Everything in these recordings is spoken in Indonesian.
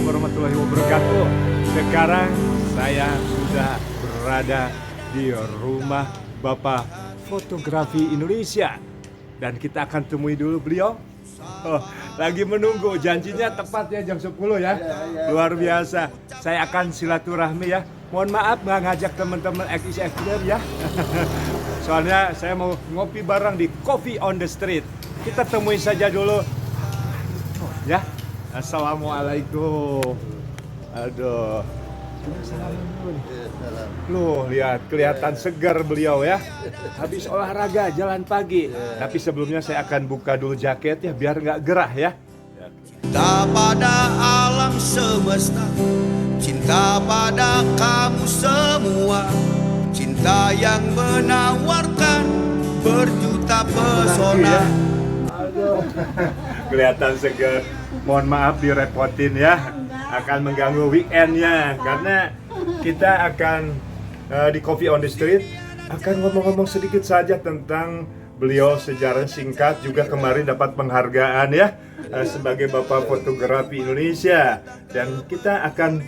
warahmatullahi wabarakatuh. Sekarang saya sudah berada di rumah Bapak Fotografi Indonesia. Dan kita akan temui dulu beliau. Lagi menunggu, janjinya tepat ya jam 10 ya. Luar biasa. Saya akan silaturahmi ya. Mohon maaf nggak ngajak teman-teman XXFM ya. Soalnya saya mau ngopi bareng di Coffee on the Street. Kita temui saja dulu. Ya. Assalamualaikum. Aduh. Salam dulu nih. Loh, lihat kelihatan segar beliau ya. Habis olahraga jalan pagi. Tapi sebelumnya saya akan buka dulu jaket ya biar nggak gerah ya. Cinta pada alam semesta, cinta pada kamu semua, cinta yang menawarkan berjuta pesona. Aduh. Kelihatan segar. Mohon maaf direpotin ya. Akan mengganggu weekendnya karena kita akan di Coffee on the Street akan ngomong-ngomong sedikit saja tentang beliau, sejarah singkat, juga kemarin dapat penghargaan ya sebagai Bapak Fotografi Indonesia, dan kita akan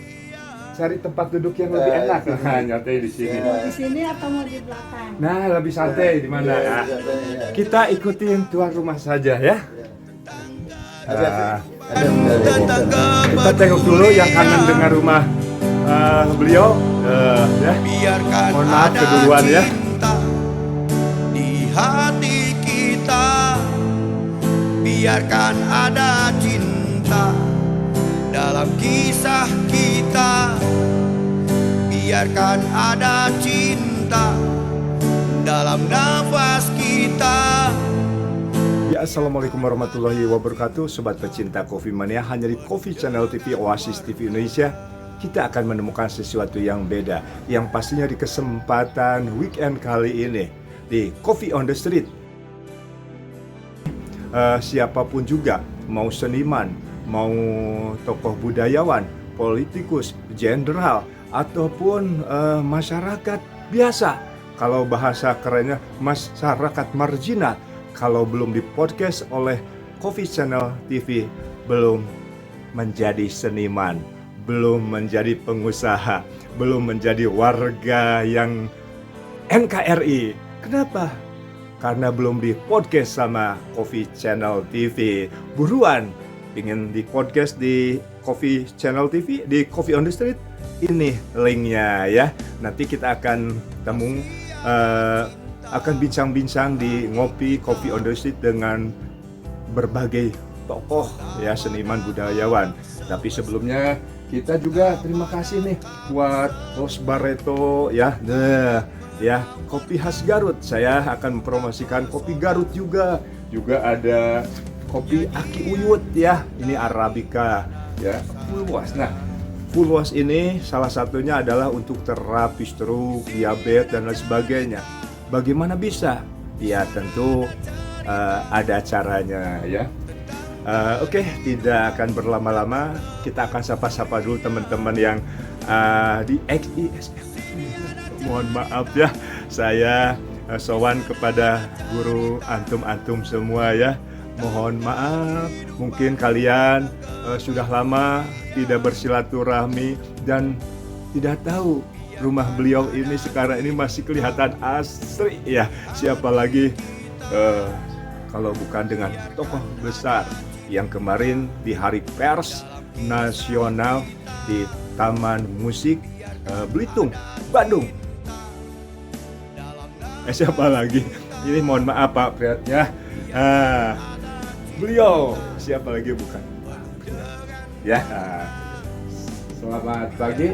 cari tempat duduk yang lebih enak. Nyantai di sini. Di sini atau mau di belakang? Nah, lebih santai di mana? Nah, kita ikutin tuan rumah saja ya. Kita tengok dulu yang kangen dengan rumah beliau ya. Mohon maaf keduluan ya. Di hati kita, biarkan ada cinta dalam kisah kita, biarkan ada cinta dalam nafas kita. Ya, assalamualaikum warahmatullahi wabarakatuh. Sobat pecinta Coffee Mania, hanya di Coffee Channel TV Oasis TV Indonesia kita akan menemukan sesuatu yang beda, yang pastinya di kesempatan weekend kali ini di Coffee on the Street. Siapapun juga, mau seniman, mau tokoh budayawan, politikus, jenderal, ataupun masyarakat biasa. Kalau bahasa kerennya masyarakat marginal. Kalau belum di podcast oleh Coffee Channel TV, belum menjadi seniman, belum menjadi pengusaha, belum menjadi warga yang NKRI. Kenapa? Karena belum di podcast sama Coffee Channel TV. Buruan, ingin di podcast di Coffee Channel TV, di Coffee on the Street, ini linknya ya. Nanti kita akan akan bincang-bincang di Ngopi Coffee on the Street dengan berbagai tokoh ya, seniman budayawan. Tapi sebelumnya kita juga terima kasih nih buat Bos Barreto ya. Nah, ya, kopi khas Garut. Saya akan mempromosikan kopi Garut juga. Juga ada kopi Aki Uyut ya. Ini Arabica ya, full wash. Nah, full wash ini salah satunya adalah untuk terapi stroke, diabetes dan lain sebagainya. Bagaimana bisa? Ya tentu ada caranya ya. Oke, tidak akan berlama-lama. Kita akan sapa-sapa dulu teman-teman yang di XISF. Mohon maaf ya, saya sowan kepada guru antum-antum semua ya. Mohon maaf, mungkin kalian sudah lama tidak bersilaturahmi dan tidak tahu rumah beliau ini sekarang ini masih kelihatan asri ya. Siapa lagi kalau bukan dengan tokoh besar yang kemarin di Hari Pers Nasional di Taman Musik Belitung, Bandung. Siapa lagi? Ini mohon maaf Pak Priat ya. Beliau siapa lagi bukan? Ya. Selamat pagi.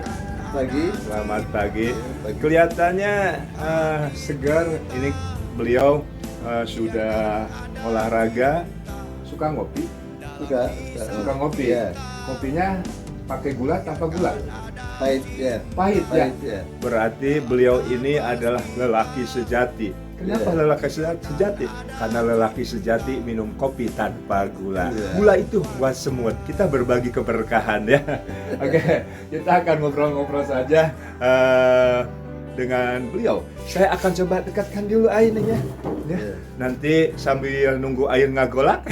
Selamat pagi. Kelihatannya segar. Ini beliau sudah olahraga. Suka ngopi? Suka ngopi ya. Kopinya pakai gula tanpa gula? Pahit ya. Pahit ya. Berarti beliau ini adalah lelaki sejati. Kenapa lelaki sejati? Karena lelaki sejati minum kopi tanpa gula. Gula itu buat semut. Kita berbagi keberkahan ya. Oke, kita akan ngobrol-ngobrol saja dengan beliau. Saya akan coba dekatkan dulu airnya ya. Nanti sambil nunggu air ngagolak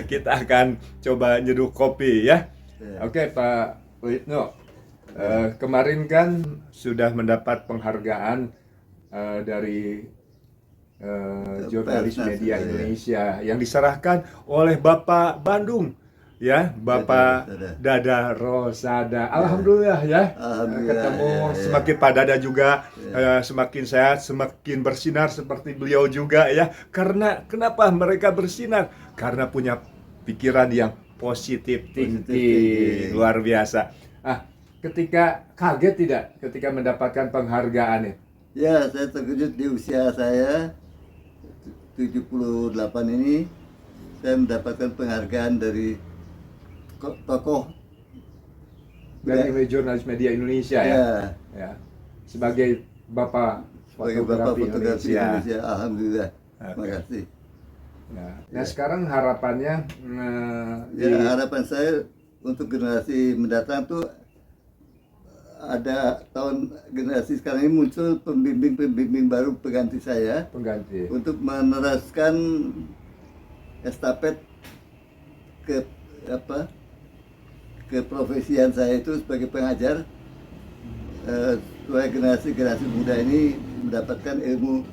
kita akan coba nyeduh kopi ya. Oke, Pak Witno. Kemarin kan sudah mendapat penghargaan dari jurnalis media Indonesia yang diserahkan oleh Bapak Bandung, ya, Bapak Dada Rosada. Alhamdulillah ya, Alhamdulillah, ketemu ya. semakin Pak Dada juga semakin sehat, semakin bersinar seperti beliau juga ya. Karena kenapa mereka bersinar? Karena punya pikiran yang positif thinking, luar biasa. Ketika kaget tidak ketika mendapatkan penghargaan ini? Ya, saya terkejut di usia saya 78 ini, saya mendapatkan penghargaan dari tokoh Dari jurnalis media Indonesia ya. Ya. Sebagai Bapak sebagai Bapak Fotografi Indonesia. Indonesia. Alhamdulillah. Oke. Terima kasih. Nah, sekarang harapannya Ya, harapan saya untuk generasi mendatang tuh ada generasi sekarang ini muncul pembimbing baru pengganti saya pengganti. untuk meneruskan estafet ke keprofesian saya itu sebagai pengajar, supaya generasi muda ini mendapatkan ilmu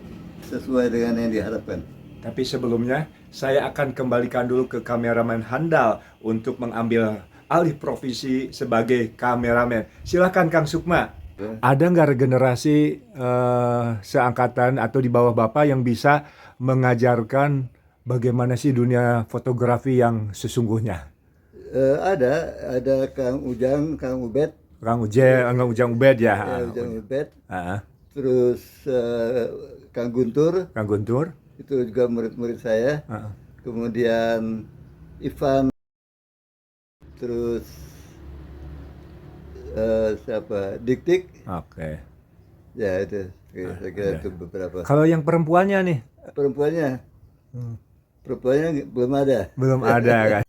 sesuai dengan yang diharapkan. Tapi sebelumnya saya akan kembalikan dulu ke kameramen handal untuk mengambil alih profesi sebagai kameramen. Silakan Kang Sukma. Ada nggak generasi seangkatan atau di bawah Bapak yang bisa mengajarkan bagaimana sih dunia fotografi yang sesungguhnya? Ada Kang Ujang, Kang Ubed, Kang Ujang Ubed ya. Ujang Ubed, Ah, terus Kang Guntur, Kang Guntur. itu juga murid-murid saya. Ah. Kemudian Ivan, terus siapa? Dik-Dik. Oke. Ya itu, saya kira itu beberapa. Kalau yang perempuannya nih Perempuannya belum ada. belum ada kan?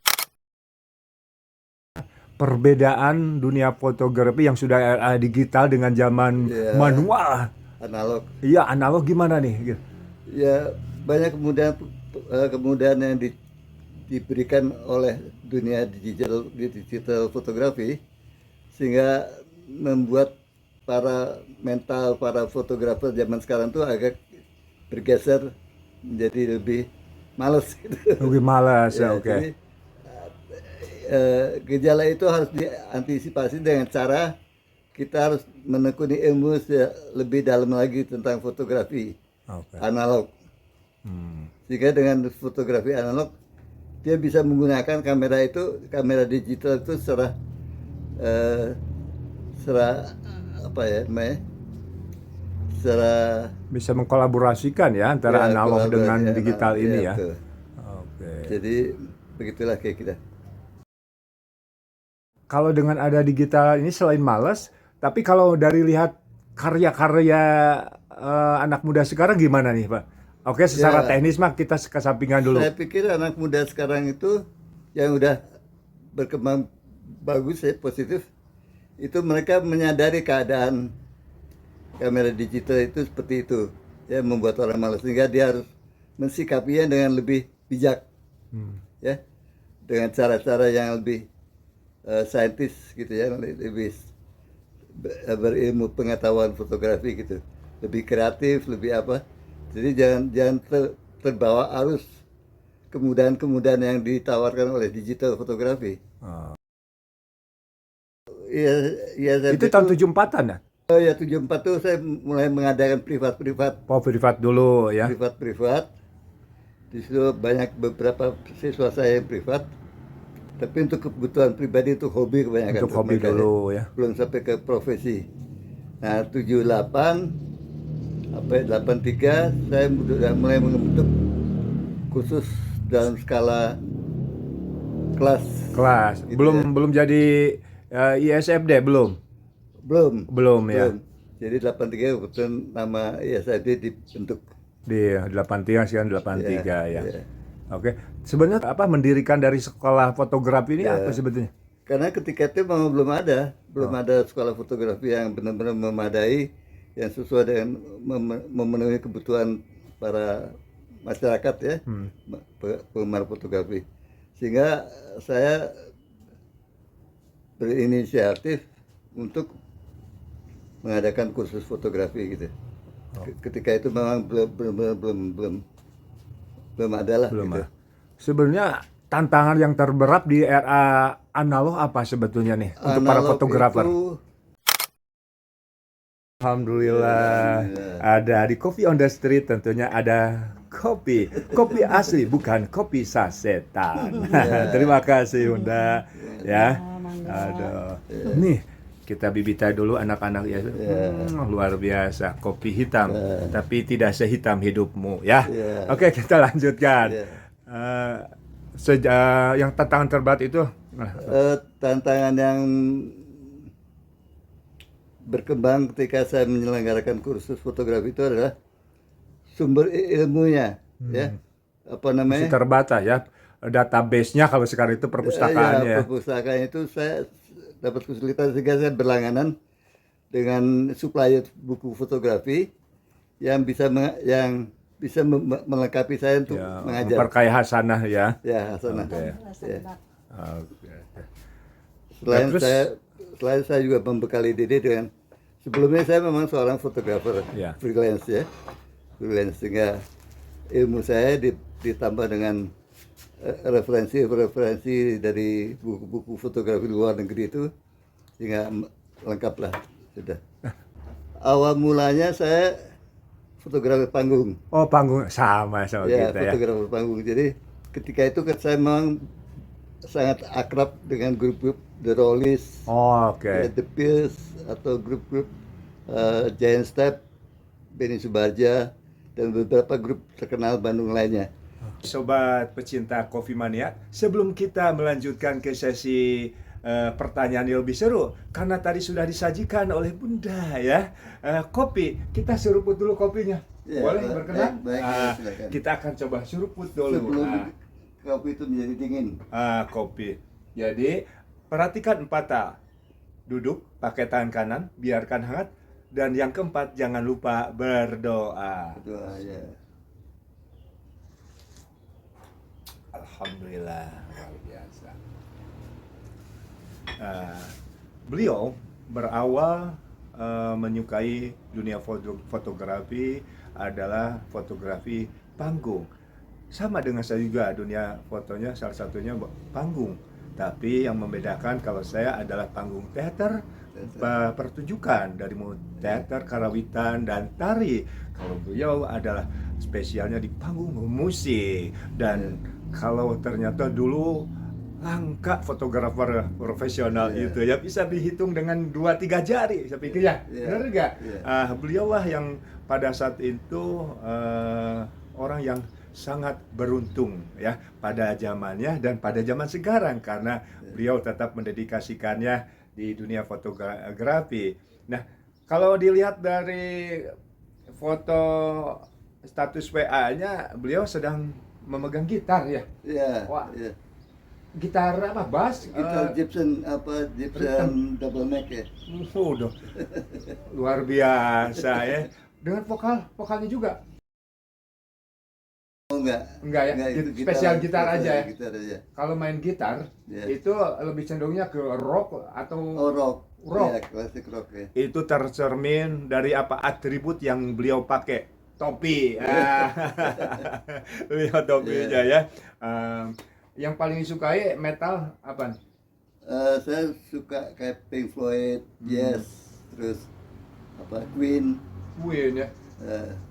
Perbedaan dunia fotografi yang sudah era digital dengan zaman Iya. manual. Analog. Iya, analog gimana nih? Ya, banyak kemudahan yang diberikan oleh dunia digital fotografi, sehingga membuat para fotografer zaman sekarang tuh agak bergeser menjadi lebih malas gitu. Lebih malas, Ya, oke. jadi, gejala itu harus diantisipasi dengan cara kita harus menekuni ilmu lebih dalam lagi tentang fotografi Oke. analog. Sehingga dengan fotografi analog dia bisa menggunakan kamera digital itu secara Bisa mengkolaborasikan ya antara analog dengan digital ini ya. betul. Oke. Jadi begitulah kayak kita. Kalau dengan ada digital ini selain males, tapi kalau dari lihat karya-karya anak muda sekarang gimana nih Pak? Oke, secara Ya. teknis mah kita kesampingan dulu. Saya pikir anak muda sekarang itu yang udah berkembang bagus ya, positif, itu mereka menyadari keadaan kamera digital itu seperti itu, ya, membuat orang malas, sehingga dia harus mensikapinya dengan lebih bijak, ya, dengan cara-cara yang lebih saintis gitu ya, lebih berilmu pengetahuan fotografi gitu, lebih kreatif, lebih apa. Jadi jangan terbawa arus kemudahan-kemudahan yang ditawarkan oleh digital fotografi. Iya, saya Itu tahun 74-an ya? Oh ya, 74 tuh saya mulai mengadakan privat. Privat dulu ya. Privat. Di situ banyak beberapa siswa saya yang privat. Tapi untuk kebutuhan pribadi, untuk hobi kebanyakan. Untuk hobi mereka, dulu ya. Belum sampai ke profesi. Nah, 78 sampai 83 saya sudah mulai membentuk khusus dalam skala kelas. Gitu Belum jadi ISFD belum ya. Jadi 83 kebetulan nama ISFD dibentuk. Di 83 sekarang 83 ya. Iya. Oke. Sebenarnya apa mendirikan dari sekolah fotografi ini apa sebetulnya? Karena ketika itu memang belum ada sekolah fotografi yang benar-benar memadai, yang sesuai dengan memenuhi kebutuhan para masyarakat ya, penggemar fotografi. Sehingga saya berinisiatif untuk mengadakan kursus fotografi gitu. Ketika itu memang belum ada lah Belum gitu. ah. Sebenarnya tantangan yang terberat di era analog apa sebetulnya nih untuk para Analog fotografer? itu, Alhamdulillah ada di Coffee on the Street, tentunya ada kopi asli, bukan kopi sasetan. Terima kasih Bunda ya. Aduh, nih kita bibita dulu anak-anak ya. Luar biasa, kopi hitam, tapi tidak sehitam hidupmu ya. Ya. Oke, kita lanjutkan. Ya. Yang tantangan terberat itu tantangan yang berkembang ketika saya menyelenggarakan kursus fotografi itu adalah sumber ilmunya, ya, apa masih namanya? terbatas ya. Database-nya kalau sekarang itu perpustakaannya ya. Perpustakaan itu saya dapat kesulitan sehingga saya berlangganan dengan supplier buku fotografi yang bisa melengkapi saya untuk Ya, mengajar. memperkaya hasanah ya. Ya, Hasanah. Oke. Ya. Oke. Selain Terus- saya juga membekali diri dengan sebelumnya saya memang seorang fotografer Ya. freelance ya, freelance, sehingga ilmu saya ditambah dengan referensi dari buku-buku fotografi luar negeri itu, sehingga lengkap lah sudah. Awal mulanya saya fotografer panggung. Oh, panggung sama Ya, kita ya. fotografer panggung. Jadi ketika itu saya memang sangat akrab dengan grup-grup The Rollies, Oh, oke. The Pills, atau grup-grup Giant Step, Benny Subarja, dan beberapa grup terkenal Bandung lainnya. Sobat pecinta Kopi Mania, sebelum kita melanjutkan ke sesi pertanyaan yang lebih seru, karena tadi sudah disajikan oleh Bunda ya, kopi, kita seruput dulu kopinya. Ya, Boleh berkenan? baik, silakan. Kita akan coba seruput dulu. Sebelum kopi itu menjadi dingin. Kopi. Jadi, perhatikan 4 hal. Duduk, pakai tangan kanan, biarkan hangat. Dan yang keempat, jangan lupa berdoa. Doa, ya. Alhamdulillah, luar biasa. Beliau berawal menyukai dunia fotografi adalah fotografi panggung. Sama dengan saya juga, dunia fotonya salah satunya panggung. Tapi yang membedakan kalau saya adalah panggung teater, pertunjukan dari teater, karawitan, dan tari. Kalau beliau adalah spesialnya di panggung musik. Dan kalau ternyata dulu langka fotografer profesional itu ya, bisa dihitung dengan 2-3 jari, saya pikir ya. Benar nggak? Beliau lah yang pada saat itu orang yang sangat beruntung ya pada zamannya dan pada zaman sekarang, karena beliau tetap mendedikasikannya di dunia fotografi. Nah, kalau dilihat dari foto status WA-nya, beliau sedang memegang gitar ya. Ya, Wah. ya. Gitar apa? Bass? Gitar Gibson Gibson double neck ya. Udah luar biasa ya. Dengan vokalnya juga. Oh enggak. Enggak ya, itu spesial gitar aja ya. Gitar aja. Kalau main gitar Ya. itu lebih cenderungnya ke rock atau Oh, rock. Rock. Ya, klasik rock ya. itu tercermin dari apa atribut yang beliau pakai. Topi. Lihat topinya ya. Yang paling disukai metal apa? Saya suka kayak Pink Floyd, Yes, terus apa Queen, Queen ya.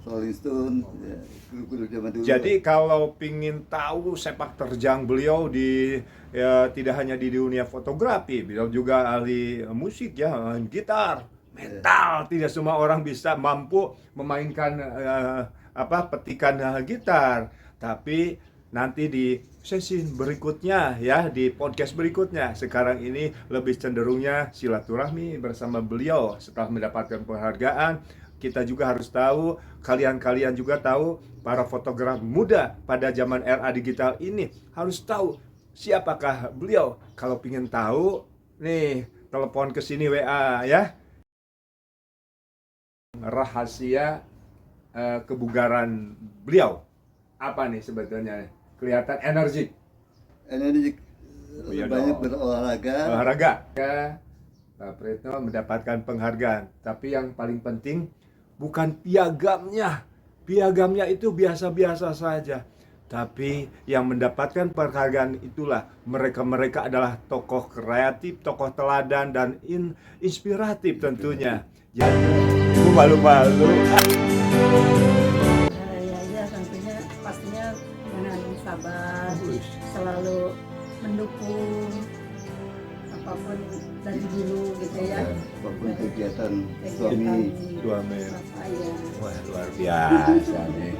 Rolling Stone, ya, grup-grup zaman dulu. Jadi kalau pingin tahu sepak terjang beliau tidak hanya di dunia fotografi, beliau juga ahli musik ya, main gitar, metal. Tidak semua orang bisa mampu memainkan petikan gitar. Tapi nanti di sesi berikutnya ya, di podcast berikutnya, sekarang ini lebih cenderungnya silaturahmi bersama beliau setelah mendapatkan penghargaan. Kita juga harus tahu, kalian juga tahu, para fotografer muda pada zaman era digital ini harus tahu siapakah beliau. Kalau ingin tahu, nih telepon ke sini WA ya. Rahasia kebugaran beliau apa nih sebetulnya? Kelihatan energik. Energi banyak berolahraga. Olahraga. Ya, Pak Pretno mendapatkan penghargaan. Tapi yang paling penting bukan piagamnya. Piagamnya itu biasa-biasa saja. Tapi yang mendapatkan penghargaan itulah mereka-mereka adalah tokoh kreatif, tokoh teladan, dan inspiratif tentunya. Jadi, malu-malu. Ya tentunya pastinya dengan sabar, selalu mendukung apapun dari dulu gitu ya. Apapun kegiatan Kegiatan suami. Suami. bapak ya. Wah, luar biasa nih.